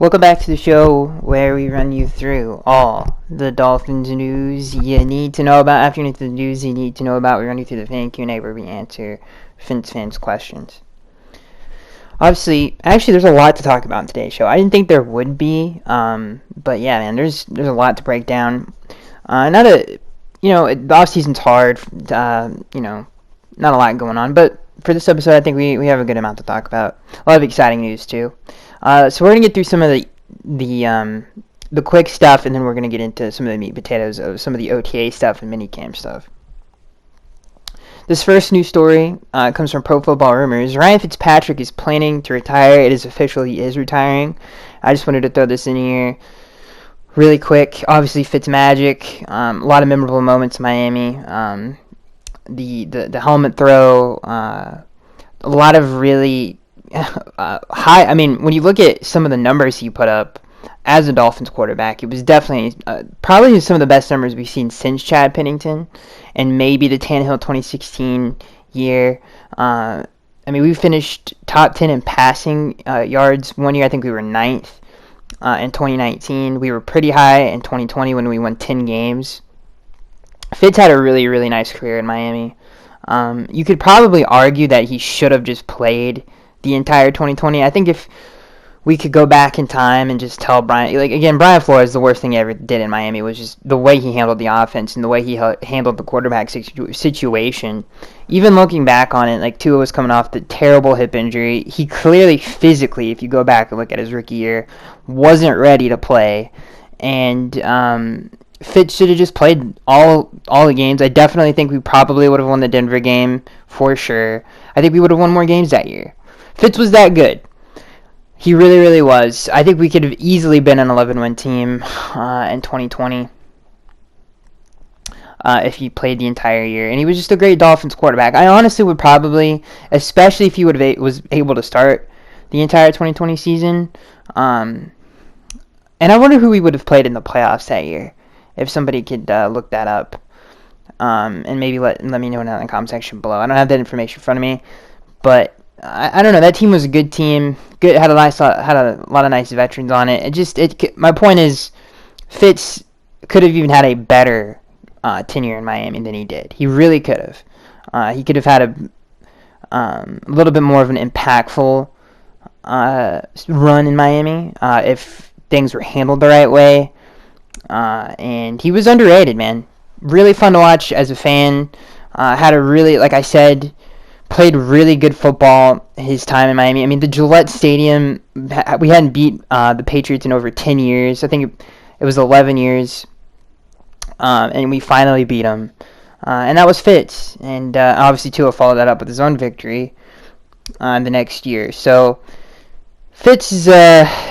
Welcome back to the show where we run you through all the Dolphins news you need to know about. After you get to the news you need to know about, we run you through the fan Q&A where we answer fans' questions. Actually, there's a lot to talk about in today's show. I didn't think there would be, but yeah, man, there's a lot to break down. The off-season's hard, not a lot going on, but for this episode, I think we have a good amount to talk about. A lot of exciting news, too. So we're going to get through some of the quick stuff, and then we're going to get into some of the meat and potatoes of some of the OTA stuff and minicamp stuff. This first news story comes from Pro Football Rumors. Ryan Fitzpatrick is planning to retire. It is official. He is retiring. I just wanted to throw this in here really quick. Obviously, Fitzmagic. A lot of memorable moments in Miami. The helmet throw. A lot of really high. I mean, when you look at some of the numbers he put up as a Dolphins quarterback, it was definitely probably some of the best numbers we've seen since Chad Pennington, and maybe the Tannehill 2016 year. We finished top 10 in passing yards one year. I think we were 9th in 2019. We were pretty high in 2020 when we won 10 games. Fitz had a really, really nice career in Miami. You could probably argue that he should have just played the entire 2020. I think if we could go back in time and just tell Brian Flores, the worst thing he ever did in Miami was just the way he handled the offense and the way he handled the quarterback situation. Even looking back on it, Tua was coming off the terrible hip injury. He clearly physically, if you go back and look at his rookie year, wasn't ready to play. And Fitz should have just played all the games. I definitely think we probably would have won the Denver game for sure. I think we would have won more games that year. Fitz was that good. He really, really was. I think we could have easily been an 11-win team in 2020 if he played the entire year. And he was just a great Dolphins quarterback. I honestly would probably, especially if he was able to start the entire 2020 season. And I wonder who we would have played in the playoffs that year. If somebody could look that up. And maybe let me know in the comment section below. I don't have that information in front of me. But I don't know. That team was a good team. Good, had a lot of nice veterans on it. My point is, Fitz could have even had a better tenure in Miami than he did. He really could have. He could have had a little bit more of an impactful run in Miami if things were handled the right way. And he was underrated, man. Really fun to watch as a fan. Had a really, like I said, played really good football his time in Miami. I mean, the Gillette Stadium, we hadn't beat the Patriots in over 10 years. I think it was 11 years. And we finally beat them. And that was Fitz. And obviously Tua followed that up with his own victory the next year. So Fitz is,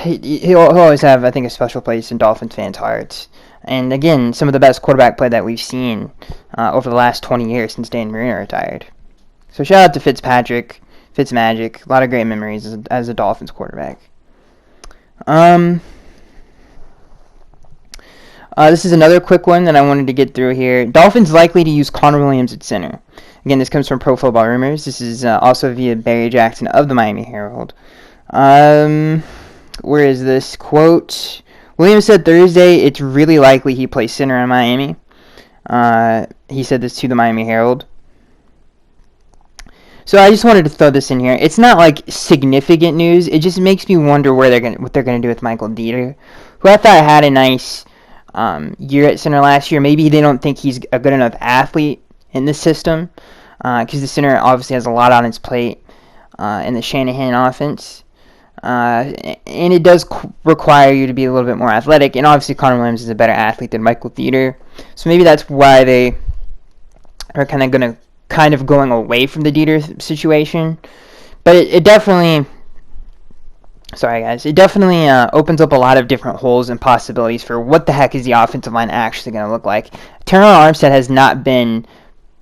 he'll always have, I think, a special place in Dolphins fans' hearts. And again, some of the best quarterback play that we've seen over the last 20 years since Dan Marino retired. So shout out to Fitzpatrick, Fitzmagic. A lot of great memories as a Dolphins quarterback. This is another quick one that I wanted to get through here. Dolphins likely to use Connor Williams at center. Again, this comes from Pro Football Rumors. This is also via Barry Jackson of the Miami Herald. Where is this quote? Williams said Thursday it's really likely he plays center in Miami. He said this to the Miami Herald. So I just wanted to throw this in here. It's not like significant news. It just makes me wonder what they're gonna do with Michael Dieter, who I thought had a nice year at center last year. Maybe they don't think he's a good enough athlete in the system because the center obviously has a lot on his plate in the Shanahan offense. And it does require you to be a little bit more athletic. And obviously Connor Williams is a better athlete than Michael Dieter. So maybe that's why they are kind of going away from the Dieter situation. But it definitely, opens up a lot of different holes and possibilities for what the heck is the offensive line actually going to look like. Terrell Armstead has not been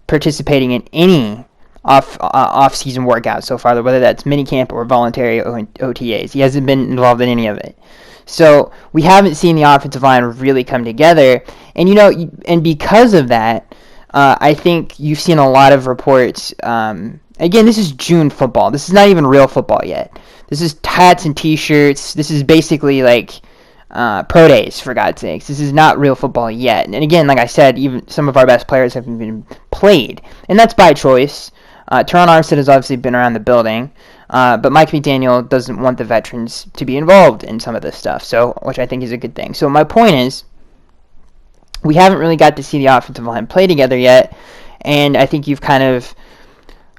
participating in any off-season workouts so far, whether that's minicamp or voluntary OTAs. He hasn't been involved in any of it. So we haven't seen the offensive line really come together. And, and because of that, I think you've seen a lot of reports. Again, this is June football. This is not even real football yet. This is hats and t-shirts. This is basically like pro days, for God's sakes. This is not real football yet. And again, like I said, even some of our best players haven't been played, and that's by choice. Teron Armstead has obviously been around the building, but Mike McDaniel doesn't want the veterans to be involved in some of this stuff, so which I think is a good thing. So my point is, we haven't really got to see the offensive line play together yet, and I think you've kind of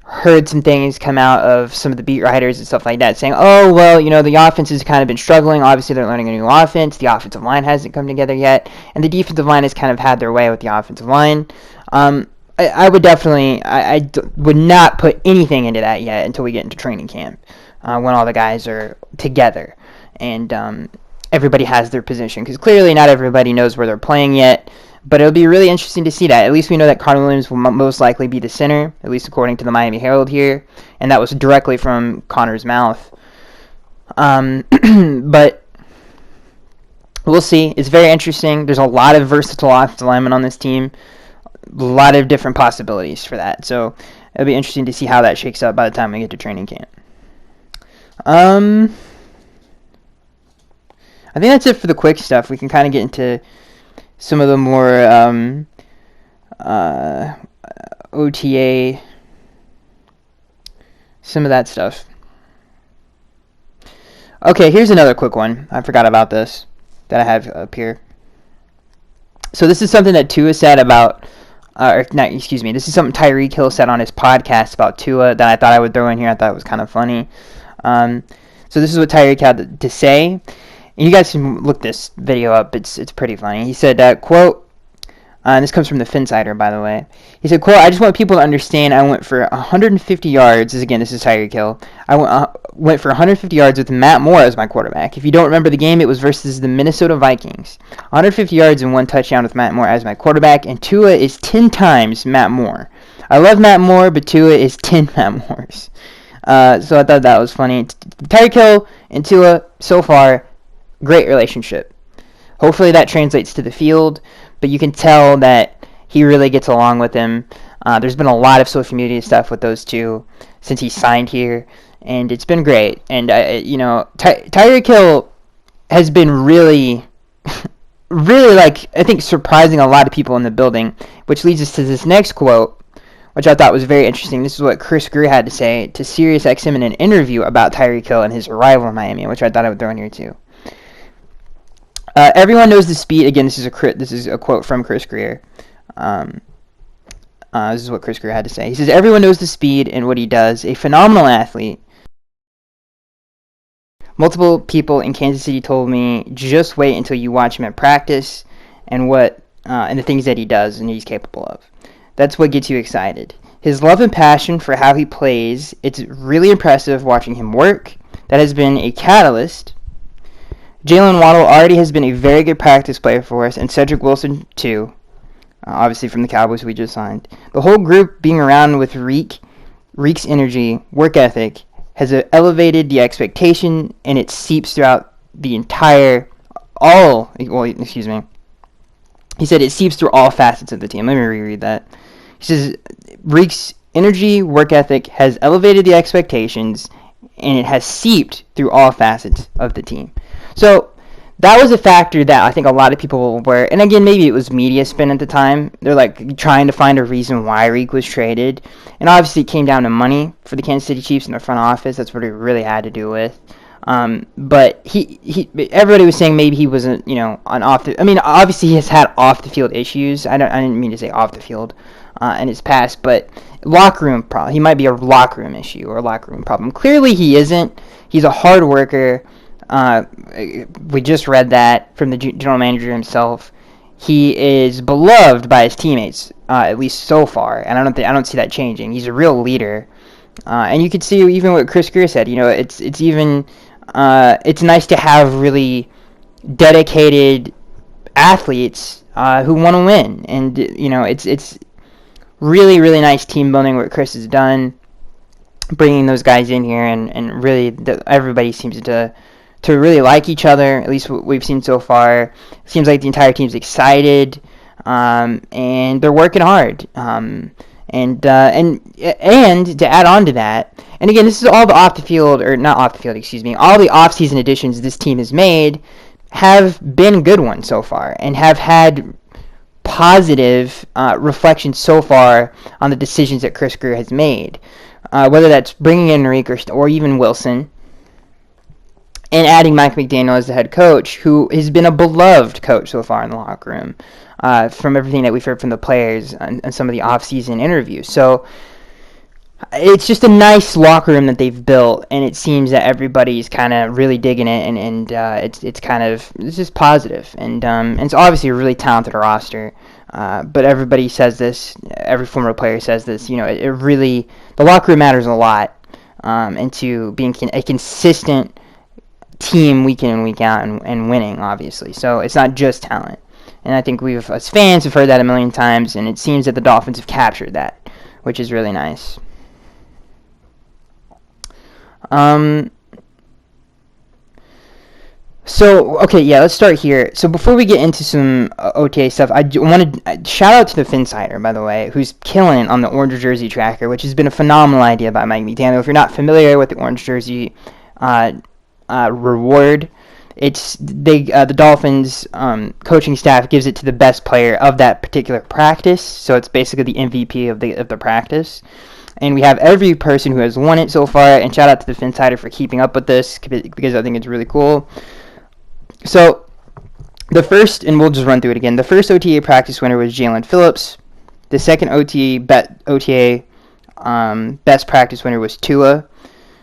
heard some things come out of some of the beat writers and stuff like that saying, oh, well, the offense has kind of been struggling. Obviously, they're learning a new offense. The offensive line hasn't come together yet, and the defensive line has kind of had their way with the offensive line. I would definitely, I would not put anything into that yet until we get into training camp, when all the guys are together and everybody has their position, because clearly not everybody knows where they're playing yet. But it'll be really interesting to see that. At least we know that Connor Williams will most likely be the center, at least according to the Miami Herald here, and that was directly from Connor's mouth. But we'll see. It's very interesting. There's a lot of versatile offensive linemen on this team, a lot of different possibilities for that. So it'll be interesting to see how that shakes out by the time we get to training camp. I think that's it for the quick stuff. We can kind of get into some of the more OTA, some of that stuff. Okay, here's another quick one. I forgot about this that I have up here. So this is something that Tua said about, this is something Tyreek Hill said on his podcast about Tua that I thought I would throw in here. I thought it was kind of funny. So this is what Tyreek had to say. And you guys can look this video up. It's pretty funny. He said, quote, and this comes from the Finsider, by the way. He said, quote, I just want people to understand I went for 150 yards. This is Tyreek Hill. I went for 150 yards with Matt Moore as my quarterback. If you don't remember the game, it was versus the Minnesota Vikings. 150 yards and 1 touchdown with Matt Moore as my quarterback, and Tua is 10 times Matt Moore. I love Matt Moore, but Tua is 10 Matt Moores. So I thought that was funny. Tyreek Hill and Tua, so far, great relationship. Hopefully that translates to the field, but you can tell that he really gets along with him. There's been a lot of social media stuff with those two since he signed here, and it's been great. And Tyreek Hill has been really, really I think surprising a lot of people in the building, which leads us to this next quote, which I thought was very interesting. This is what Chris Greer had to say to SiriusXM in an interview about Tyreek Hill and his arrival in Miami, which I thought I would throw in here too. Everyone knows the speed. Again, this is a quote from Chris Greer. This is what Chris Greer had to say. He says, everyone knows the speed and what he does. A phenomenal athlete. Multiple people in Kansas City told me, just wait until you watch him at practice and the things that he does and he's capable of. That's what gets you excited. His love and passion for how he plays, it's really impressive watching him work. That has been a catalyst. Jalen Waddle already has been a very good practice player for us, and Cedric Wilson too, obviously from the Cowboys we just signed. The whole group being around with Reek's energy, work ethic, has elevated the expectation, and it seeps throughout the entire, He said it seeps through all facets of the team. Let me reread that. He says, Reek's energy, work ethic has elevated the expectations, and it has seeped through all facets of the team. So that was a factor that I think a lot of people were, and again, maybe it was media spin at the time. They're trying to find a reason why Reek was traded. And obviously it came down to money for the Kansas City Chiefs in their front office. That's what it really had to do with. But everybody was saying maybe he wasn't, obviously he has had off the field issues. I didn't mean to say off the field in his past, but locker room problem. He might be a locker room issue or a locker room problem. Clearly he isn't. He's a hard worker. We just read that from the general manager himself. He is beloved by his teammates, at least so far, and I don't see that changing. He's a real leader, and you could see even what Chris Greer said. It's nice to have really dedicated athletes who want to win, and it's really, really nice team building what Chris has done, bringing those guys in here, and really everybody seems to really like each other, at least what we've seen so far. It seems like the entire team's excited, and they're working hard. And to add on to that, And again, this is all the off the field, or not off the field, excuse me, all the off-season additions this team has made have been good ones so far and have had positive reflections so far on the decisions that Chris Grier has made. Whether that's bringing in Tyreek or even Wilson, and adding Mike McDaniel as the head coach, who has been a beloved coach so far in the locker room, from everything that we've heard from the players and some of the off-season interviews. So it's just a nice locker room that they've built, and it seems that everybody's kind of really digging it, and it's just positive, and it's obviously a really talented roster. But everybody says this, every former player says this. It really, the locker room matters a lot, into being a consistent team week in and week out and winning, obviously. So it's not just talent. And I think as fans, have heard that a million times, and it seems that the Dolphins have captured that, which is really nice. Let's start here. So before we get into some OTA stuff, I wanted shout out to the Finsider, by the way, who's killing it on the Orange Jersey tracker, which has been a phenomenal idea by Mike McDaniel. If you're not familiar with the Orange Jersey reward, it's the Dolphins coaching staff gives it to the best player of that particular practice. So it's basically the MVP of the practice. And we have every person who has won it so far, and shout out to the Finsider for keeping up with this, because I think it's really cool. So, the first, and we'll just run through it again, the first OTA practice winner was Jalen Phillips. The second OTA best practice winner was Tua.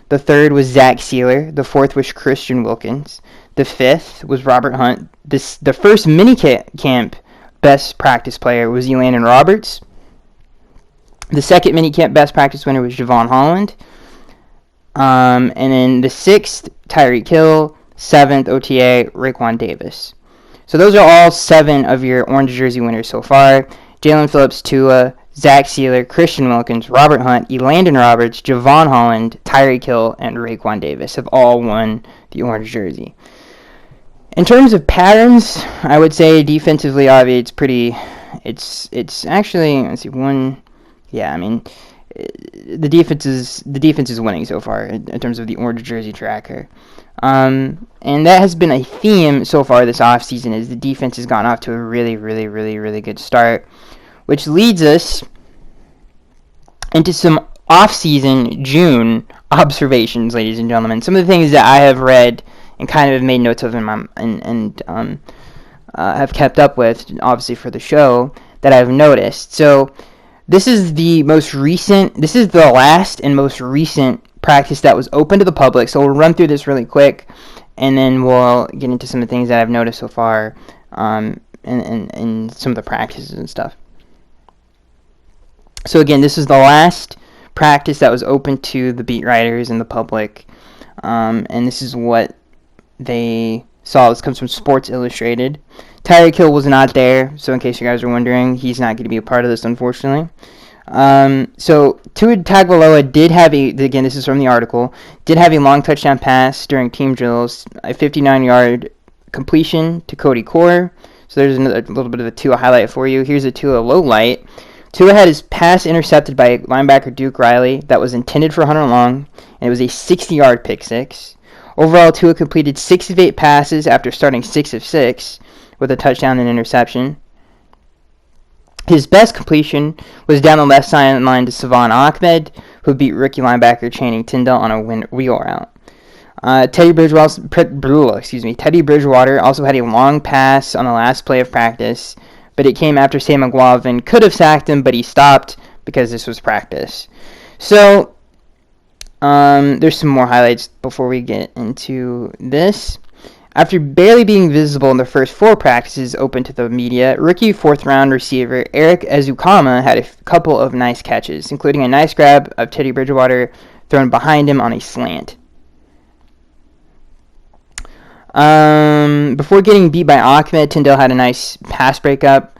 The third was Zach Sealer. The fourth was Christian Wilkins. The fifth was Robert Hunt. The first minicamp best practice player was Elandon Roberts. The second minicamp best practice winner was Javon Holland. And then the sixth, Tyreek Hill. Seventh, OTA, Raekwon Davis. So those are all 7 of your Orange Jersey winners so far. Jalen Phillips, Tua, Zach Sealer, Christian Wilkins, Robert Hunt, Elandon Roberts, Javon Holland, Tyreek Hill, and Raekwon Davis have all won the Orange Jersey. In terms of patterns, I would say defensively, obviously, it's actually, let's see, the defense is winning so far in terms of the Orange Jersey tracker. And that has been a theme so far this offseason, is the defense has gotten off to a really, really, really, really good start, which leads us into some off-season June observations, ladies and gentlemen. Some of the things that I have read and kind of made notes of have kept up with, obviously for the show, that I've noticed. So this is the last and most recent practice that was open to the public, so we'll run through this really quick, and then we'll get into some of the things that I've noticed so far, and some of the practices and stuff. So again, this is the last practice that was open to the beat writers and the public, and this is what they saw. This comes from Sports Illustrated. Tyreek Hill was not there, so in case you guys are wondering, he's not going to be a part of this, unfortunately. So Tua Tagovailoa did have again, this is from the article, did have a long touchdown pass during team drills, a 59-yard completion to Cody Core. So there's a little bit of a Tua highlight for you. Here's a Tua low light. Tua had his pass intercepted by linebacker Duke Riley that was intended for Hunter Long, and it was a 60-yard pick six. Overall, Tua completed 6 of 8 passes after starting 6 of 6 with a touchdown and interception. His best completion was down the left sideline to Savon Ahmed, who beat rookie linebacker Channing Tindall on a wheel route. Teddy Bridgewater also had a long pass on the last play of practice, but it came after Sam McGlavin could have sacked him, but he stopped because this was practice. So, there's some more highlights before we get into this. After barely being visible in the first 4 practices open to the media, rookie 4th-round receiver Eric Ezukama had a couple of nice catches, including a nice grab of Teddy Bridgewater thrown behind him on a slant. Before getting beat by Ahmed, Tindall had a nice pass breakup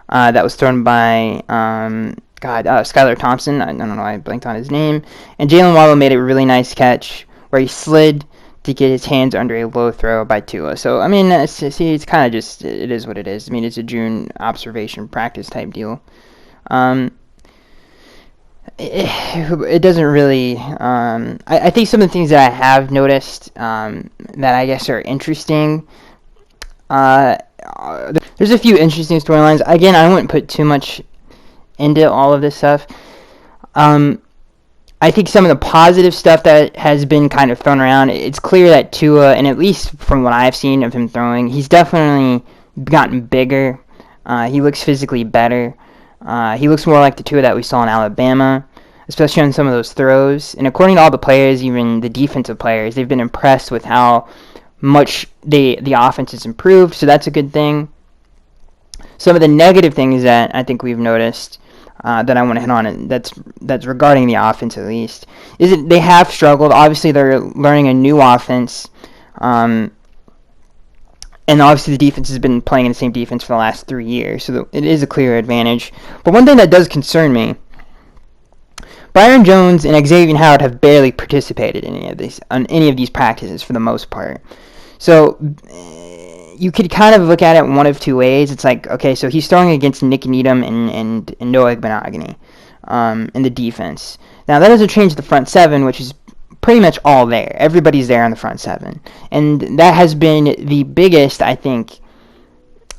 that was thrown by Skylar Thompson. I don't know why I blanked on his name. And Jalen Waddle made a really nice catch where he slid to get his hands under a low throw by Tua. So, I mean, it's kind of just, it is what it is. I mean, it's a June observation practice type deal. it doesn't really. I think some of the things that I have noticed that I guess are interesting. Uh, there's a few interesting storylines. Again, I wouldn't put too much into all of this stuff. Um, I think some of the positive stuff that has been kind of thrown around, it's clear that Tua, and at least from what I've seen of him throwing, he's definitely gotten bigger. He looks physically better. He looks more like the Tua that we saw in Alabama, especially on some of those throws. And according to all the players, even the defensive players, they've been impressed with how much the offense has improved, so that's a good thing. Some of the negative things that I think we've noticed that I want to hit on, and that's regarding the offense at least, is that they have struggled. Obviously, they're learning a new offense, and obviously the defense has been playing in the same defense for the last 3 years, so it is a clear advantage. But one thing that does concern me, Byron Jones and Xavier Howard have barely participated in any of these practices for the most part. So you could kind of look at it one of two ways. It's like, okay, so he's throwing against Nick Needham and Noah Benogany in the defense. Now, that doesn't change the front seven, which is pretty much all there. Everybody's there on the front seven. And that has been the biggest, I think,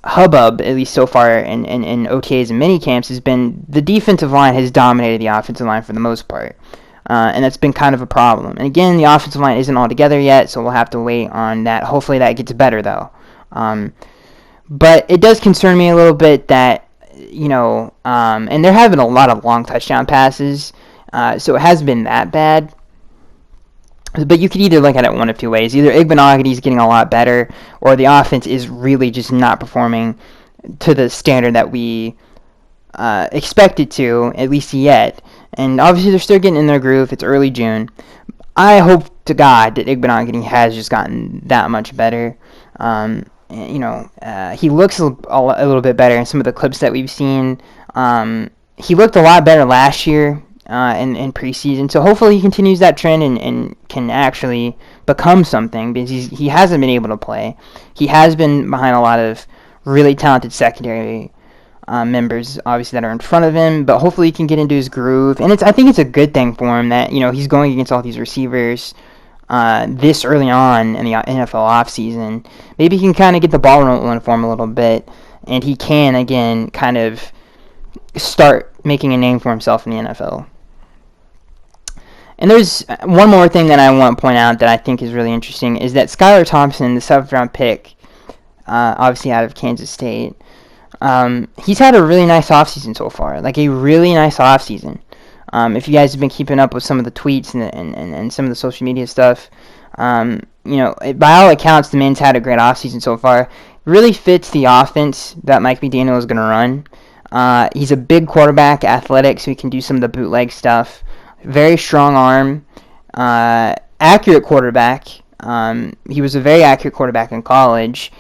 hubbub, at least so far in OTAs and minicamps, has been the defensive line has dominated the offensive line for the most part. And that's been kind of a problem. And again, the offensive line isn't all together yet, so we'll have to wait on that. Hopefully that gets better, though. But it does concern me a little bit that, and there have been a lot of long touchdown passes, so it hasn't been that bad. But you could either look at it one of two ways. Either Igbenogany is getting a lot better, or the offense is really just not performing to the standard that we expect it to, at least yet. And obviously they're still getting in their groove. It's early June. I hope to God that Igbenogany has just gotten that much better. He looks a little bit better in some of the clips that we've seen. He looked a lot better last year in preseason, so hopefully he continues that trend and can actually become something, because he hasn't been able to play. He has been behind a lot of really talented secondary members, obviously, that are in front of him, but hopefully he can get into his groove. And I think it's a good thing for him that he's going against all these receivers this early on in the NFL offseason. Maybe he can kind of get the ball rolling for him a little bit, and he can, again, kind of start making a name for himself in the NFL. And there's one more thing that I want to point out that I think is really interesting, is that Skylar Thompson, the 7th-round pick, obviously out of Kansas State, he's had a really nice offseason so far, like a really nice offseason. If you guys have been keeping up with some of the tweets and some of the social media stuff, by all accounts, the man's had a great offseason so far. Really fits the offense that Mike McDaniel is going to run. He's a big quarterback, athletic, so he can do some of the bootleg stuff. Very strong arm, accurate quarterback. He was a very accurate quarterback in college.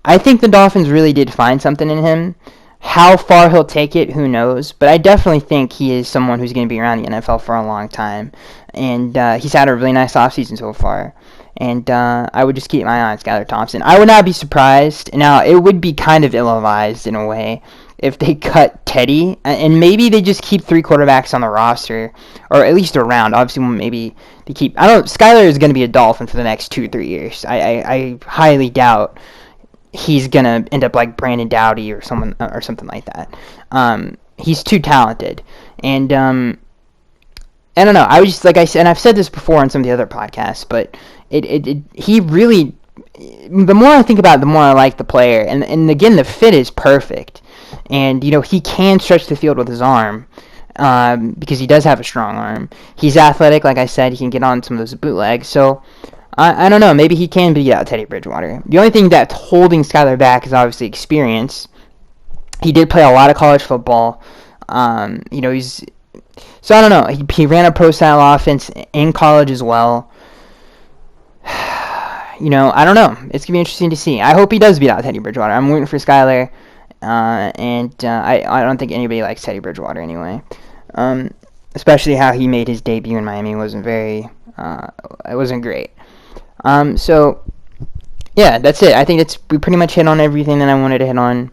I think the Dolphins really did find something in him. How far he'll take it, who knows? But I definitely think he is someone who's going to be around the NFL for a long time. And he's had a really nice offseason so far. And I would just keep my eye on Skylar Thompson. I would not be surprised. Now, it would be kind of ill-advised in a way if they cut Teddy. And maybe they just keep 3 quarterbacks on the roster. Or at least around. Obviously, maybe they keep... Skylar is going to be a Dolphin for the next 2-3 years. I highly doubt he's gonna end up like Brandon Doughty or something like that. He's too talented, and I don't know. I was just, like I said, and I've said this before on some of the other podcasts, but he really. The more I think about it, the more I like the player, and again, the fit is perfect, and he can stretch the field with his arm. Because he does have a strong arm. He's athletic, like I said. He can get on some of those bootlegs. So I don't know. Maybe he can beat out Teddy Bridgewater. The only thing that's holding Skylar back is obviously experience. He did play a lot of college football. He's... So I don't know. He ran a pro-style offense in college as well. I don't know. It's going to be interesting to see. I hope he does beat out Teddy Bridgewater. I'm rooting for Skylar. I don't think anybody likes Teddy Bridgewater anyway. Especially how he made his debut in Miami wasn't very... it wasn't great. So, yeah, that's it. I think we pretty much hit on everything that I wanted to hit on.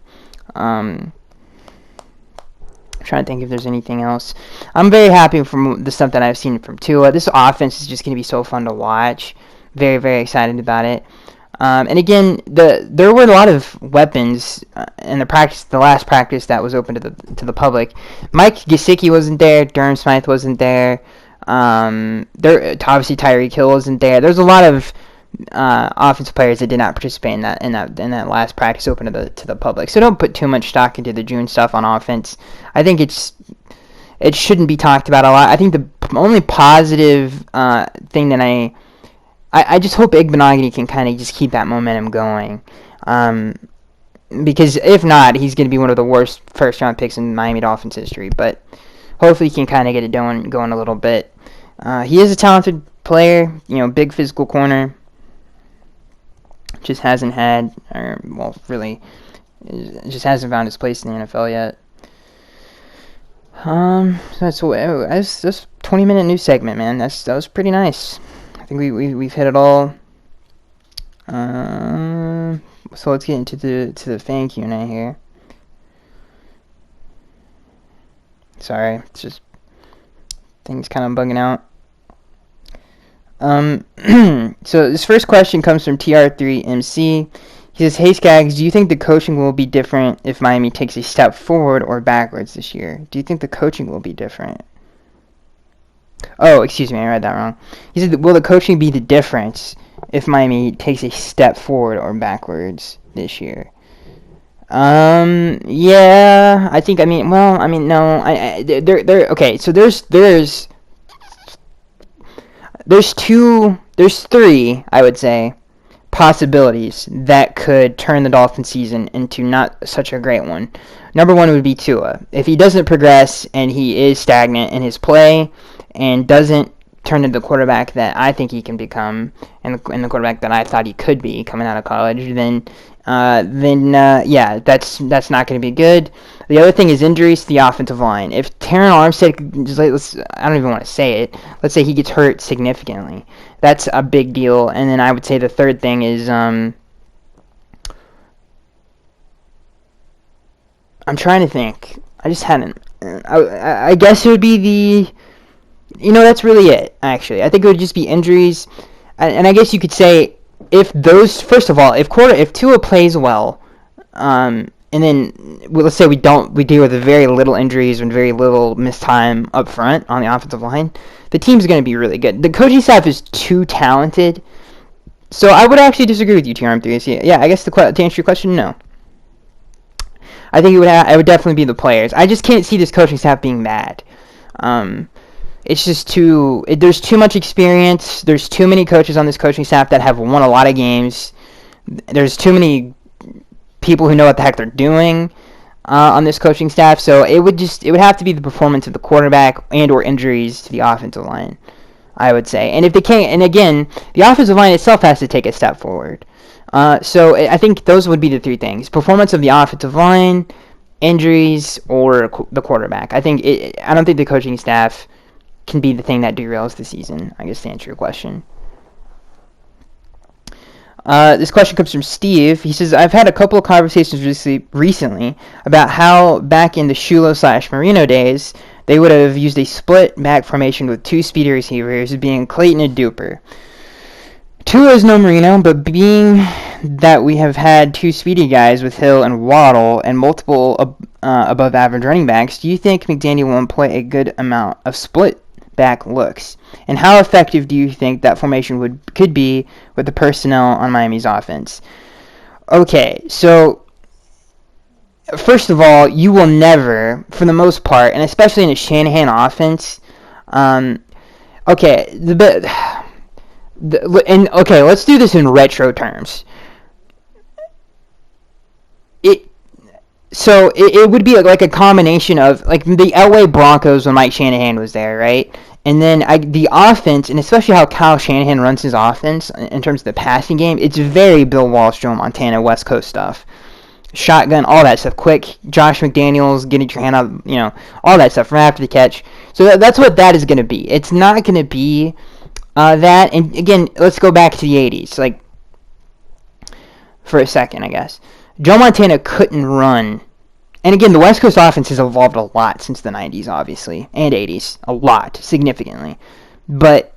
trying to think if there's anything else. I'm very happy from the stuff that I've seen from Tua. This offense is just going to be so fun to watch. Very, very excited about it. And again, there were a lot of weapons in the last practice that was open to the public. Mike Gesicki wasn't there. Durham Smythe wasn't there. Obviously Tyreek Hill wasn't there. There's a lot of offensive players that did not participate in that last practice open to the public. So don't put too much stock into the June stuff on offense. I think it shouldn't be talked about a lot. I think the only positive thing that I just hope Igbenogany can kind of just keep that momentum going. Because if not, he's going to be one of the worst first-round picks in Miami Dolphins history. But hopefully he can kind of get it going a little bit. He is a talented player, big physical corner. Just hasn't had, really, just hasn't found his place in the NFL yet. So that's this 20-minute news segment, man. That was pretty nice. I think we've hit it all. So let's get into the fan Q&A here. Sorry, it's just things kind of bugging out. So this first question comes from TR3MC. He says, "Hey Skaggs, do you think the coaching will be different if Miami takes a step forward or backwards this year? Do you think the coaching will be different?" Oh, excuse me, I read that wrong. He said, "Will the coaching be the difference if Miami takes a step forward or backwards this year?" Yeah, I think. No. Okay. So there's three, I would say, possibilities that could turn the Dolphins season into not such a great one. Number one would be Tua. If he doesn't progress and he is stagnant in his play and doesn't turn into the quarterback that I think he can become and the quarterback that I thought he could be coming out of college, then that's not going to be good. The other thing is injuries to the offensive line. If Terron Armstead, I don't even want to say it, let's say he gets hurt significantly, that's a big deal. And then I would say the third thing is, I'm trying to think. I just hadn't. I guess it would be that's really it, actually. I think it would just be injuries. And I guess you could say, if Tua plays well, and then let's say we deal with very little injuries and very little missed time up front on the offensive line, the team's going to be really good. The coaching staff is too talented. So I would actually disagree with you, TRM3. Yeah, I guess to answer your question, no. I think it would definitely be the players. I just can't see this coaching staff being bad. It's just there's too much experience. There's too many coaches on this coaching staff that have won a lot of games. There's too many people who know what the heck they're doing on this coaching staff. So it would have to be the performance of the quarterback and or injuries to the offensive line, I would say. And if they can't, and again, the offensive line itself has to take a step forward. So I think those would be the three things: performance of the offensive line, injuries, or the quarterback. I don't think the coaching staff can be the thing that derails the season, I guess, to answer your question. This question comes from Steve. He says, "I've had a couple of conversations recently about how back in the Shulo/Marino days, they would have used a split back formation with two speedy receivers, being Clayton and Duper. Tua is no Marino, but being that we have had two speedy guys with Hill and Waddle and multiple above-average running backs, do you think McDaniel will employ a good amount of split back looks? And how effective do you think that formation could be with the personnel on Miami's offense?" Okay, so first of all, you will never, for the most part, and especially in a Shanahan offense, let's do this in retro terms. It would be like a combination of like the LA Broncos when Mike Shanahan was there, right? And then the offense, and especially how Kyle Shanahan runs his offense in terms of the passing game, it's very Bill Walsh, Joe Montana, West Coast stuff. Shotgun, all that stuff. Quick, Josh McDaniels, getting your hand out, all that stuff right after the catch. So that's what that is going to be. It's not going to be that. And again, let's go back to the 80s, like, for a second, I guess. Joe Montana couldn't run And again, the West Coast offense has evolved a lot since the 90s, obviously, and 80s. A lot, significantly. But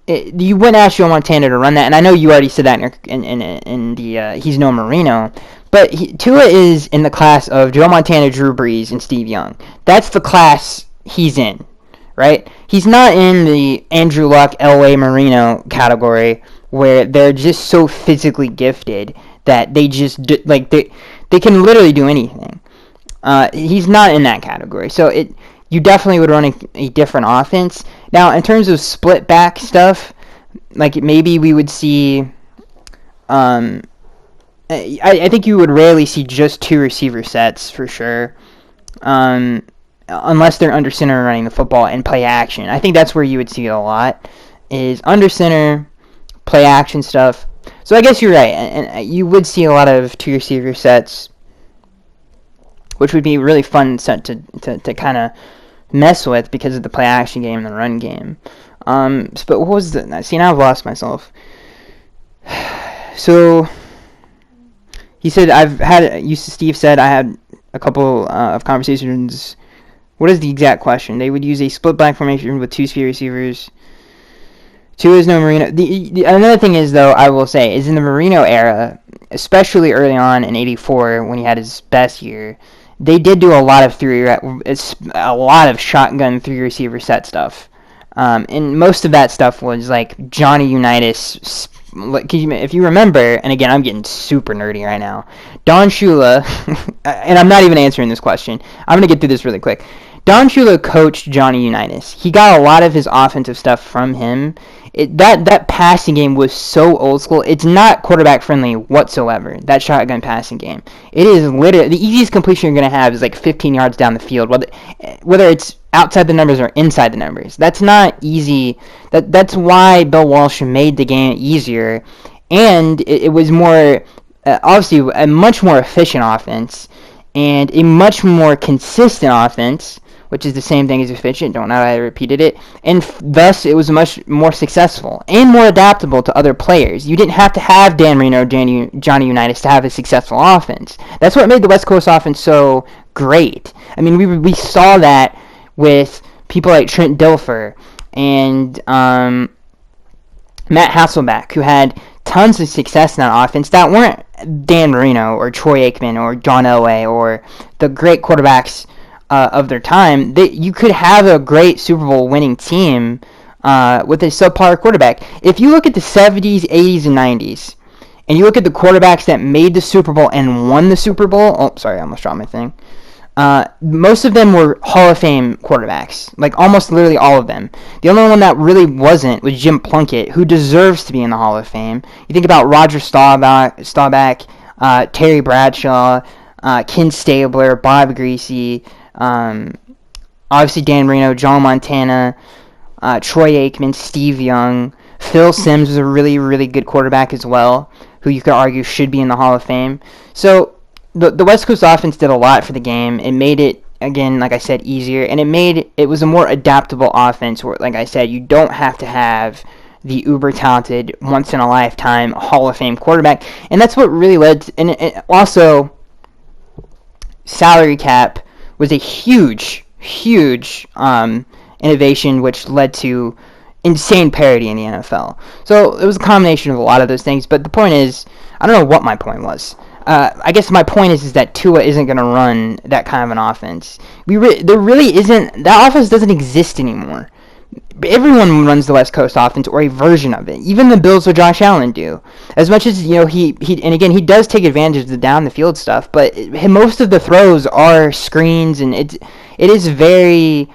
you wouldn't ask Joe Montana to run that, and I know you already said that in the he's no Marino, but Tua is in the class of Joe Montana, Drew Brees, and Steve Young. That's the class he's in, right? He's not in the Andrew Luck, Elway, Marino category where they're just so physically gifted that they just they can literally do anything. He's not in that category, so you definitely would run a different offense. Now, in terms of split back stuff, like maybe we would see. I think you would rarely see just 2 receiver sets for sure, unless they're under center running the football and play action. I think that's where you would see it a lot, is under center, play action stuff. So I guess you're right, and you would see a lot of 2 receiver sets, which would be a really fun set to kind of mess with because of the play action game and the run game. But what was the... See, now I've lost myself. So, he said, Steve said, I had a couple of conversations. What is the exact question? They would use a split back formation with 2 speed receivers. 2 is no Marino. Another thing is, though, I will say, is in the Marino era, especially early on in '84 when he had his best year, they did do a lot of shotgun 3 receiver set stuff, and most of that stuff was like Johnny Unitas. If you remember, and again, I'm getting super nerdy right now. Don Shula, and I'm not even answering this question. I'm gonna get through this really quick. Don Shula coached Johnny Unitas. He got a lot of his offensive stuff from him. That passing game was so old school. It's not quarterback friendly whatsoever, that shotgun passing game. It is literally the easiest completion you're going to have is like 15 yards down the field, whether it's outside the numbers or inside the numbers. That's not easy. That's why Bill Walsh made the game easier, and it was more obviously a much more efficient offense and a much more consistent offense, which is the same thing as efficient. Don't know how I repeated it. And thus, it was much more successful and more adaptable to other players. You didn't have to have Dan Marino or Johnny Unitas to have a successful offense. That's what made the West Coast offense so great. I mean, we saw that with people like Trent Dilfer and Matt Hasselbeck, who had tons of success in that offense that weren't Dan Marino or Troy Aikman or John Elway or the great quarterbacks of their time. You could have a great Super Bowl winning team with a subpar quarterback. If you look at the 70s, 80s, and 90s, and you look at the quarterbacks that made the Super Bowl and won the Super Bowl, oh, sorry, I almost dropped my thing. Most of them were Hall of Fame quarterbacks, like almost literally all of them. The only one that really wasn't was Jim Plunkett, who deserves to be in the Hall of Fame. You think about Roger Staubach, Terry Bradshaw, Ken Stabler, Bob Greasy, obviously Dan Marino, John Montana, Troy Aikman, Steve Young. Phil Simms was a really, really good quarterback as well, who you could argue should be in the Hall of Fame. So the West Coast offense did a lot for the game. It made it, again, like I said, easier, and it was a more adaptable offense where, like I said, you don't have to have the uber-talented, once-in-a-lifetime Hall of Fame quarterback. And that's what really led to, and also, salary cap was a huge innovation, which led to insane parity in the NFL. So it was a combination of a lot of those things. But the point is, I don't know what my point was. I guess my point is that Tua isn't going to run that kind of an offense. There really isn't. That offense doesn't exist anymore. Everyone runs the West Coast offense or a version of it. Even the Bills or Josh Allen do. As much as, he and again, he does take advantage of the down the field stuff, but most of the throws are screens, and it is very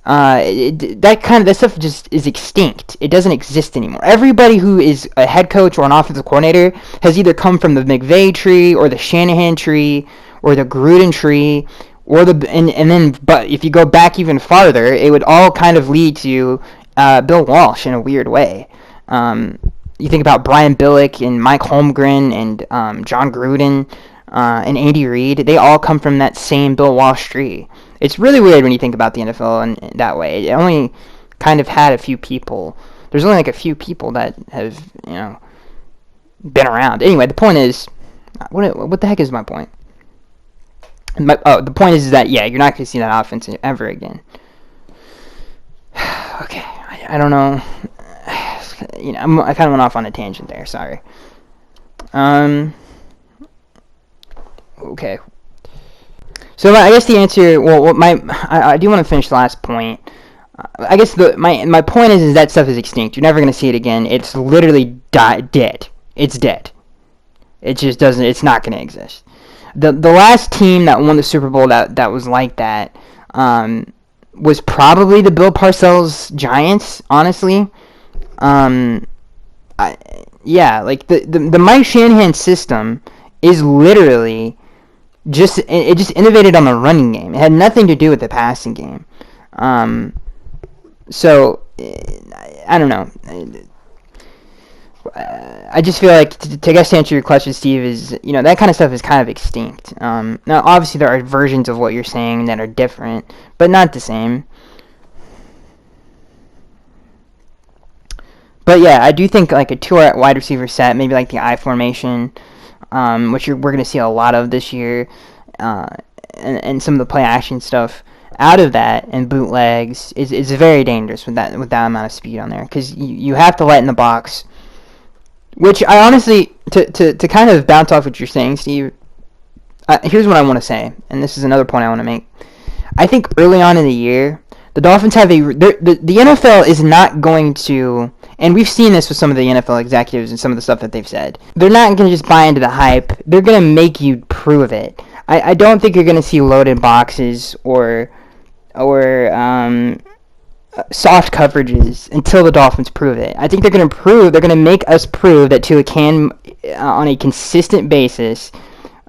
that stuff just is extinct. It doesn't exist anymore. Everybody who is a head coach or an offensive coordinator has either come from the McVay tree or the Shanahan tree or the Gruden tree. But if you go back even farther, it would all kind of lead to Bill Walsh in a weird way. You think about Brian Billick and Mike Holmgren and John Gruden and Andy Reid. They all come from that same Bill Walsh tree. It's really weird when you think about the NFL in that way. It only kind of had a few people. There's only like a few people that have been around. Anyway, the point is, what the heck is my point? The point is that, yeah, you're not going to see that offense ever again. Okay, I don't know. I kind of went off on a tangent there. Sorry. Okay. So I guess the answer. Well, I do want to finish the last point. I guess my point is that stuff is extinct. You're never going to see it again. It's literally dead. It's dead. It just doesn't. It's not going to exist. The last team that won the Super Bowl that was like that was probably the Bill Parcells Giants. Honestly, like the Mike Shanahan system is literally just innovated on the running game. It had nothing to do with the passing game. So I don't know. I just feel like to answer your question, Steve, is that kind of stuff is kind of extinct. Now, obviously, there are versions of what you're saying that are different, but not the same. But yeah, I do think like a two wide receiver set, maybe like the I formation, which we're going to see a lot of this year, and some of the play action stuff out of that and bootlegs is very dangerous with that amount of speed on there, because you have to lighten the box. Which I honestly, to kind of bounce off what you're saying, Steve, here's what I want to say, and this is another point I want to make. I think early on in the year, the Dolphins have the NFL is not going to, and we've seen this with some of the NFL executives and some of the stuff that they've said, they're not going to just buy into the hype. They're going to make you prove it. I don't think you're going to see loaded boxes or soft coverages until the Dolphins prove it. I think they're going to make us prove that Tua can, on a consistent basis,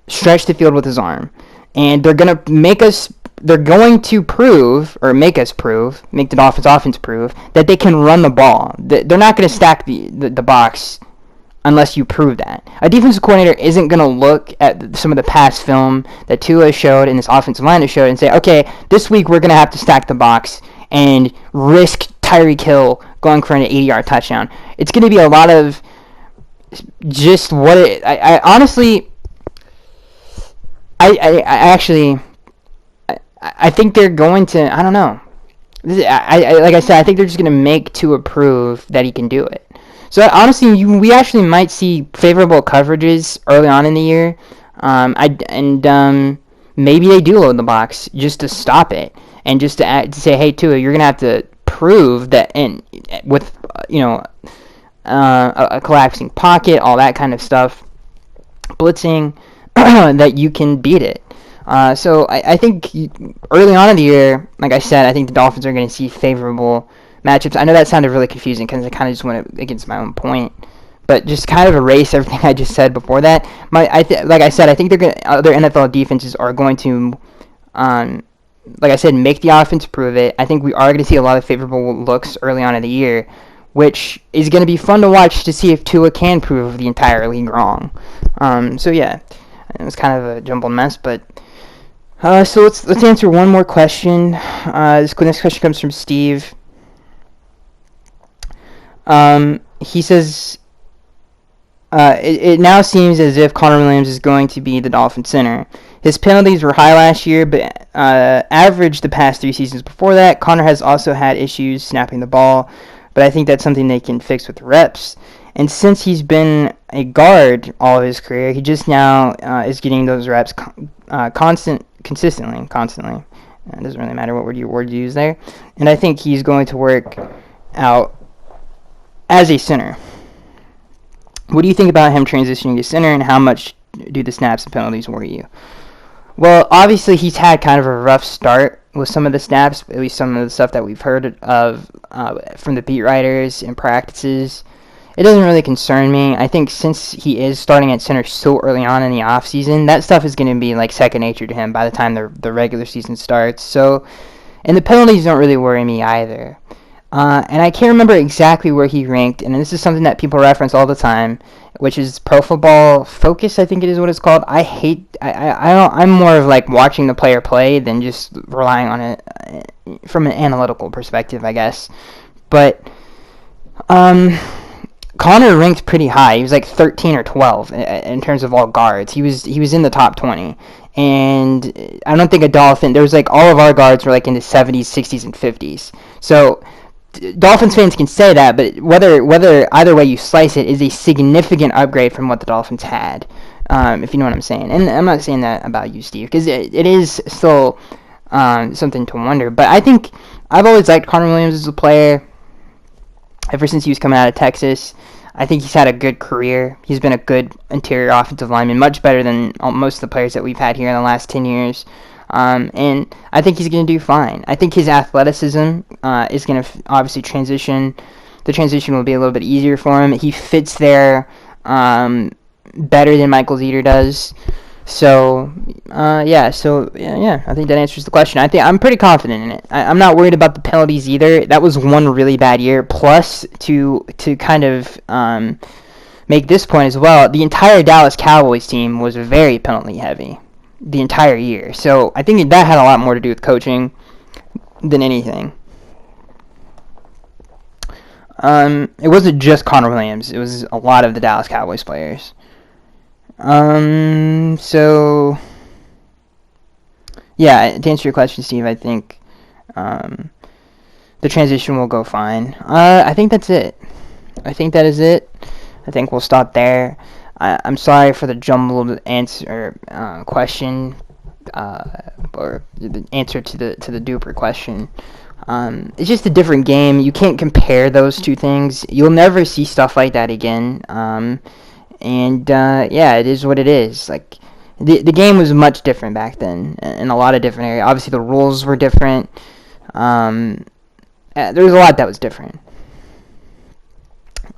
stretch the field with his arm. And make the Dolphins offense prove that they can run the ball. They're not going to stack the box unless you prove that. A defensive coordinator isn't going to look at some of the past film that Tua showed and this offensive line has showed and say, okay, this week we're going to have to stack the box and risk Tyreek Hill going for an 80-yard touchdown. It's going to be a lot of just what it... I honestly... I think they're going to... I don't know. Like I said, I think they're just going to make Tua prove that he can do it. So honestly, we actually might see favorable coverages early on in the year. Maybe they do load the box just to stop it. And just to say, hey, Tua, you're going to have to prove that with a collapsing pocket, all that kind of stuff, blitzing, that you can beat it. So I think early on in the year, like I said, I think the Dolphins are going to see favorable matchups. I know that sounded really confusing because I kind of just went against my own point. But just kind of erase everything I just said before that. Like I said, I think other NFL defenses are going to... like I said, make the offense prove it. I think we are going to see a lot of favorable looks early on in the year, which is going to be fun to watch to see if Tua can prove the entire league wrong. So yeah, it was kind of a jumbled mess, but so let's answer one more question. This next question comes from Steve. He says, it now seems as if Connor Williams is going to be the Dolphin center. His penalties were high last year, but average the past 3 seasons before that. Connor has also had issues snapping the ball, but I think that's something they can fix with reps. And since he's been a guard all of his career, he just now is getting those reps consistently. It doesn't really matter what word you use there. And I think he's going to work out as a center. What do you think about him transitioning to center, and how much do the snaps and penalties worry you? Well, obviously he's had kind of a rough start with some of the snaps, at least some of the stuff that we've heard of from the beat writers in practices. It doesn't really concern me. I think since he is starting at center so early on in the offseason, that stuff is going to be like second nature to him by the time the regular season starts. So, and the penalties don't really worry me either. And I can't remember exactly where he ranked, and this is something that people reference all the time, which is Pro Football Focus, I think it is what it's called. I'm more of like watching the player play than just relying on it from an analytical perspective, I guess. But Connor ranked pretty high. He was like 13 or 12 in terms of all guards. He was in the top 20. And I don't think a Dolphin. There was like all of our guards were like in the 70s, 60s, and 50s. So Dolphins fans can say that, but whether either way you slice it is a significant upgrade from what the Dolphins had, if you know what I'm saying. And I'm not saying that about you, Steve, because it is still something to wonder. But I think I've always liked Connor Williams as a player ever since he was coming out of Texas. I think he's had a good career. He's been a good interior offensive lineman, much better than most of the players that we've had here in the last 10 years. And I think he's going to do fine. I think his athleticism is going to obviously transition. The transition will be a little bit easier for him. He fits there better than Michael Zeter does. So, yeah, I think that answers the question. I'm pretty confident in it. I'm not worried about the penalties either. That was one really bad year. Plus, to kind of make this point as well, the entire Dallas Cowboys team was very penalty heavy the entire year. So I think that had a lot more to do with coaching than anything. It wasn't just Connor Williams. It was a lot of the Dallas Cowboys players. So, yeah, to answer your question, Steve, I think the transition will go fine. I think that's it. I think that is it. I think we'll stop there. I'm sorry for the jumbled answer question, or the answer to the duper question. It's just a different game. You can't compare those two things. You'll never see stuff like that again. And yeah, it is what it is. Like the game was much different back then in a lot of different areas. Obviously, the rules were different. There was a lot that was different.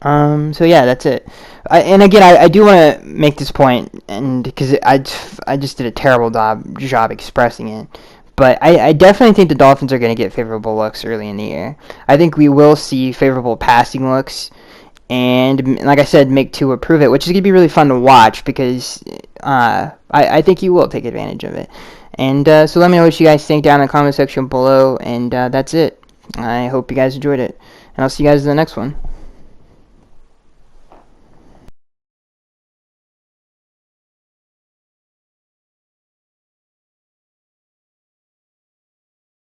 So yeah, that's it. And again, I do want to make this point, and because I just did a terrible job expressing it. But I definitely think the Dolphins are going to get favorable looks early in the year. I think we will see favorable passing looks, and like I said, make Tua prove it, which is going to be really fun to watch because I think he will take advantage of it. And so let me know what you guys think down in the comment section below, and that's it. I hope you guys enjoyed it, and I'll see you guys in the next one.